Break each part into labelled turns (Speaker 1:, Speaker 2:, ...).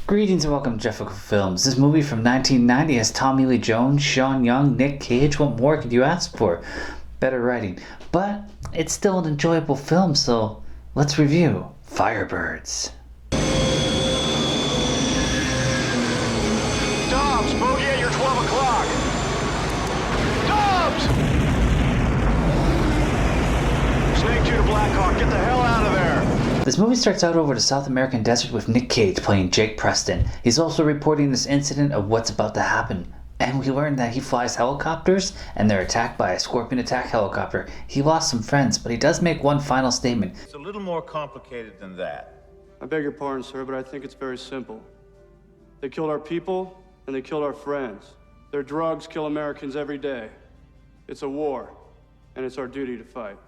Speaker 1: Greetings and welcome to Jefficho Films. This movie from 1990 has Tommy Lee Jones, Sean Young, Nick Cage. What more could you ask for? Better writing. But it's still an enjoyable film, so let's review Firebirds.
Speaker 2: Dobbs, bogey at your 12 o'clock. Dobbs! Snake 2 to Blackhawk, get the hell out of there.
Speaker 1: This movie starts out over the South American desert with Nick Cage playing Jake Preston. He's also reporting this incident of what's about to happen. And we learn that he flies helicopters and they're attacked by a scorpion attack helicopter. He lost some friends, but he does make one final statement.
Speaker 3: It's a little more complicated than that.
Speaker 4: I beg your pardon, sir, but I think it's very simple. They killed our people and they killed our friends. Their drugs kill Americans every day. It's a war, and it's our duty to fight.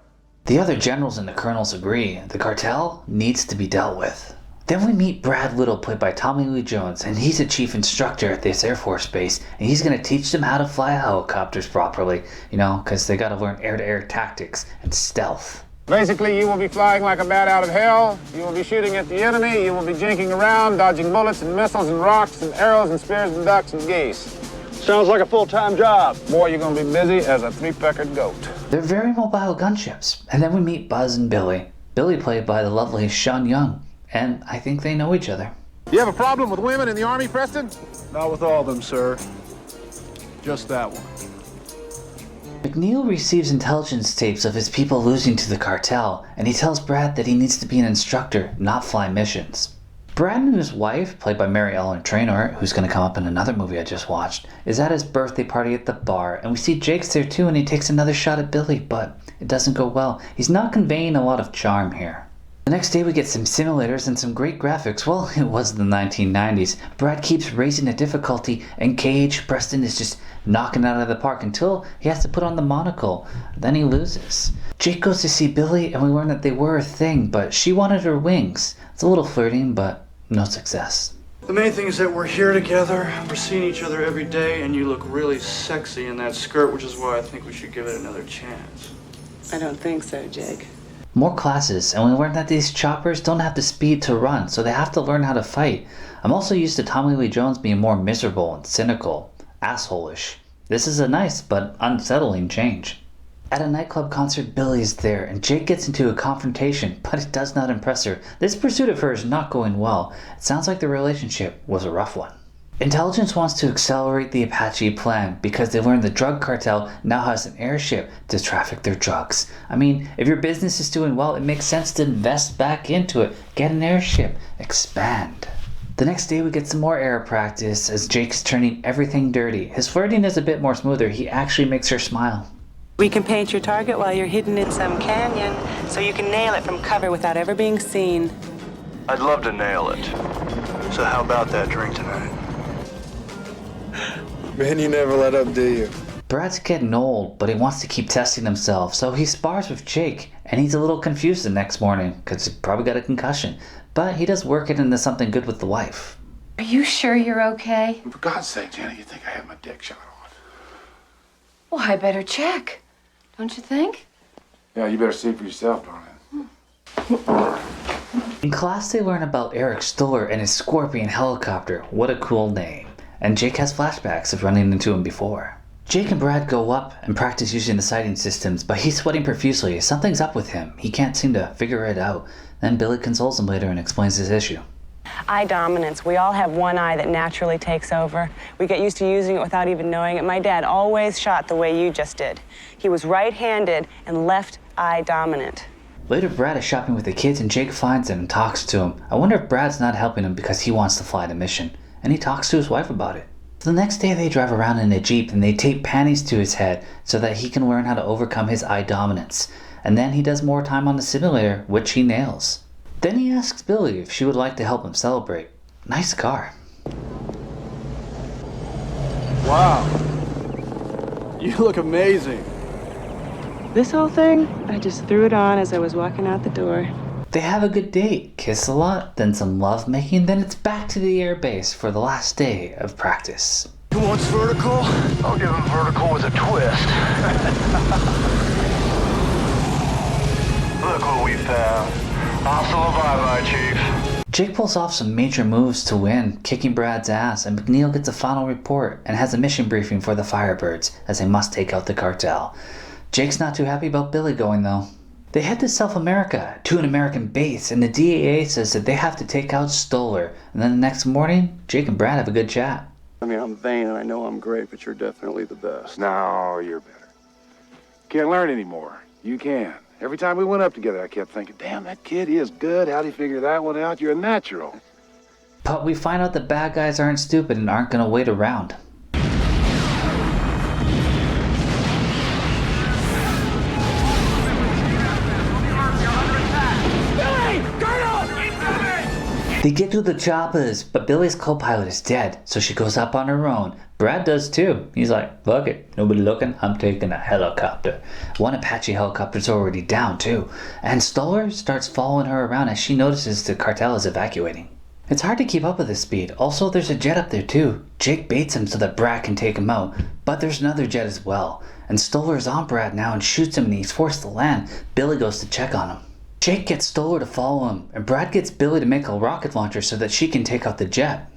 Speaker 1: The other generals and the colonels agree. The cartel needs to be dealt with. Then we meet Brad Little, played by Tommy Lee Jones, and he's a chief instructor at this Air Force base, and he's going to teach them how to fly helicopters properly, because they got to learn air-to-air tactics and stealth.
Speaker 5: Basically, you will be flying like a bat out of hell. You will be shooting at the enemy. You will be jinking around, dodging bullets and missiles and rocks and arrows and spears and ducks and geese.
Speaker 2: Sounds like a full-time job.
Speaker 5: Boy, you're going to be busy as a three-peckered goat.
Speaker 1: They're very mobile gunships. And then we meet Buzz and Billy. Billy played by the lovely Sean Young. And I think they know each other.
Speaker 5: You have a problem with women in the Army, Preston?
Speaker 4: Not with all of them, sir. Just that one.
Speaker 1: McNeil receives intelligence tapes of his people losing to the cartel, and he tells Brad that he needs to be an instructor, not fly missions. Brad and his wife, played by Mary Ellen Trainor, who's going to come up in another movie I just watched, is at his birthday party at the bar, and we see Jake's there too, and he takes another shot at Billy, but it doesn't go well. He's not conveying a lot of charm here. The next day we get some simulators and some great graphics. Well, it was the 1990s. Brad keeps raising the difficulty, and Cage, Preston, is just knocking it out of the park until he has to put on the monocle. Then he loses. Jake goes to see Billy, and we learn that they were a thing, but she wanted her wings. It's a little flirting, but no success.
Speaker 4: The main thing is that we're here together, we're seeing each other every day, and you look really sexy in that skirt, which is why I think we should give it another chance.
Speaker 6: I don't think so, Jake.
Speaker 1: More classes, and we learn that these choppers don't have the speed to run, so they have to learn how to fight. I'm also used to Tommy Lee Jones being more miserable and cynical, asshole-ish. This is a nice but unsettling change. At a nightclub concert, Billy is there, and Jake gets into a confrontation, but it does not impress her. This pursuit of her is not going well. It sounds like the relationship was a rough one. Intelligence wants to accelerate the Apache plan because they learned the drug cartel now has an airship to traffic their drugs. I mean, if your business is doing well, it makes sense to invest back into it. Get an airship. Expand. The next day we get some more air practice as Jake's turning everything dirty. His flirting is a bit more smoother. He actually makes her smile.
Speaker 6: We can paint your target while you're hidden in some canyon, so you can nail it from cover without ever being seen.
Speaker 2: I'd love to nail it. So how about that drink tonight?
Speaker 4: Man, you never let up, do you?
Speaker 1: Brad's getting old, but he wants to keep testing himself, so he spars with Jake, and he's a little confused the next morning, because he probably got a concussion. But he does work it into something good with the wife.
Speaker 7: Are you sure you're okay?
Speaker 5: For God's sake, Jenny, you think I have my dick shot on?
Speaker 7: Well, I better check. Don't you think?
Speaker 5: Yeah, you better see for yourself, darling.
Speaker 1: In class they learn about Eric Stoller and his Scorpion helicopter. What a cool name. And Jake has flashbacks of running into him before. Jake and Brad go up and practice using the sighting systems, but he's sweating profusely. Something's up with him. He can't seem to figure it out. Then Billy consoles him later and explains his issue.
Speaker 6: Eye dominance. We all have one eye that naturally takes over. We get used to using it without even knowing it. My dad always shot the way you just did. He was right-handed and left eye dominant.
Speaker 1: Later, Brad is shopping with the kids and Jake finds him and talks to him. I wonder if Brad's not helping him because he wants to fly the mission. And he talks to his wife about it. The next day they drive around in a Jeep and they tape panties to his head so that he can learn how to overcome his eye dominance. And then he does more time on the simulator, which he nails. Then he asks Billy if she would like to help him celebrate. Nice car.
Speaker 4: Wow. You look amazing.
Speaker 6: This whole thing, I just threw it on as I was walking out the door.
Speaker 1: They have a good date, kiss a lot, then some love making, then it's back to the air base for the last day of practice.
Speaker 2: Who wants vertical? I'll give him vertical with a twist. Look what we found. Hostile bye-bye, Chief.
Speaker 1: Jake pulls off some major moves to win, kicking Brad's ass, and McNeil gets a final report and has a mission briefing for the Firebirds, as they must take out the cartel. Jake's not too happy about Billy going though. They head to South America, to an American base, and the DEA says that they have to take out Stoller, and then the next morning, Jake and Brad have a good chat.
Speaker 4: I mean, I'm vain and I know I'm great, but you're definitely the best.
Speaker 5: No, you're better. Can't learn anymore. You can. Every time we went up together, I kept thinking, damn, that kid, he is good. How'd he figure that one out? You're a natural.
Speaker 1: But we find out the bad guys aren't stupid and aren't going to wait around. They get to the choppers, but Billy's co-pilot is dead, so she goes up on her own. Brad does too. He's like, fuck it, nobody looking, I'm taking a helicopter. One Apache helicopter's already down too, and Stoller starts following her around as she notices the cartel is evacuating. It's hard to keep up with this speed. Also, there's a jet up there too. Jake baits him so that Brad can take him out, but there's another jet as well. And Stoller's on Brad now and shoots him and he's forced to land. Billy goes to check on him. Jake gets Stoller to follow him, and Brad gets Billy to make a rocket launcher so that she can take out the jet.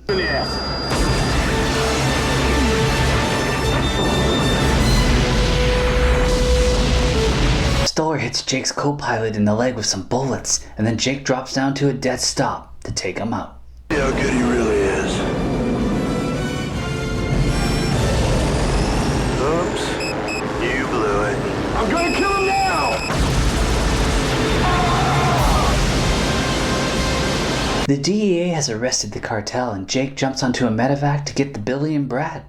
Speaker 1: Stoller hits Jake's co-pilot in the leg with some bullets, and then Jake drops down to a dead stop to take him out.
Speaker 2: See how good he really is. Oops. You blew it.
Speaker 5: I'm gonna kill him now!
Speaker 1: The DEA has arrested the cartel, and Jake jumps onto a medevac to get the Billy and Brad.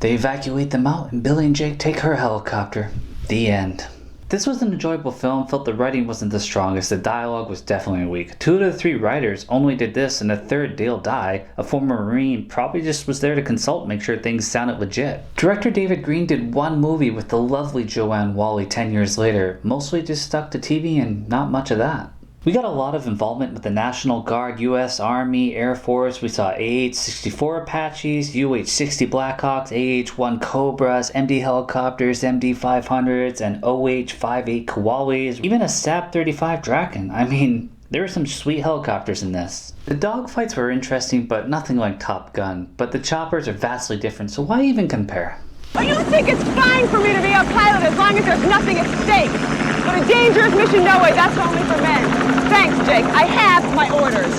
Speaker 1: They evacuate them out, and Billy and Jake take her helicopter. The end. This was an enjoyable film. Felt the writing wasn't the strongest. The dialogue was definitely weak. 2 of the 3 writers only did this, and the third, Dale Dye, a former Marine, probably just was there to consult, make sure things sounded legit. Director David Green did 1 movie with the lovely Joanne Whalley 10 years later, mostly just stuck to TV and not much of that. We got a lot of involvement with the National Guard, US Army, Air Force. We saw AH-64 Apaches, UH-60 Blackhawks, AH-1 Cobras, MD helicopters, MD-500s, and OH-58 Koalis, even a SAB-35 Draken. I mean, there were some sweet helicopters in this. The dogfights were interesting, but nothing like Top Gun. But the choppers are vastly different, so why even compare?
Speaker 6: Well, you think it's fine for me to be a pilot as long as there's nothing at stake. But a dangerous mission, no way, that's only for men. Thanks, Jake. I have my orders.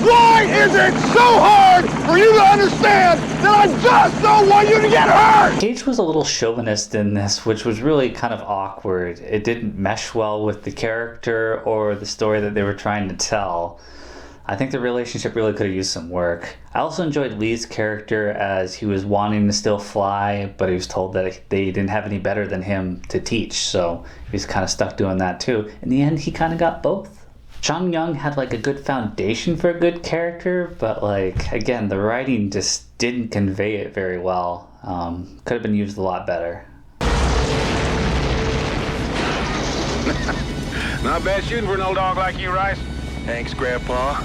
Speaker 5: Why is it so hard for you to understand that I just don't want you to get hurt?
Speaker 1: Cage was a little chauvinist in this, which was really kind of awkward. It didn't mesh well with the character or the story that they were trying to tell. I think the relationship really could have used some work. I also enjoyed Lee's character as he was wanting to still fly, but he was told that they didn't have any better than him to teach, so he was kind of stuck doing that too. In the end, he kind of got both. Sean Young had like a good foundation for a good character, but like, again, the writing just didn't convey it very well. Could have been used a lot better.
Speaker 5: Not bad shooting for an old dog like you, Rice.
Speaker 2: Thanks, Grandpa.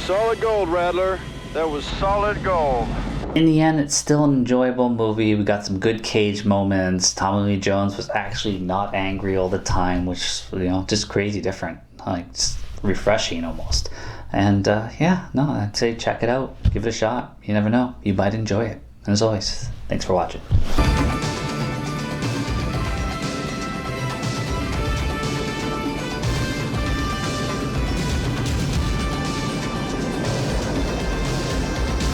Speaker 4: Solid gold, Rattler. That was solid gold.
Speaker 1: In the end, it's still an enjoyable movie. We got some good Cage moments. Tommy Lee Jones was actually not angry all the time, which, you know, just crazy different. Like, just refreshing almost. And yeah, no, I'd say check it out. Give it a shot. You never know. You might enjoy it. And as always, thanks for watching.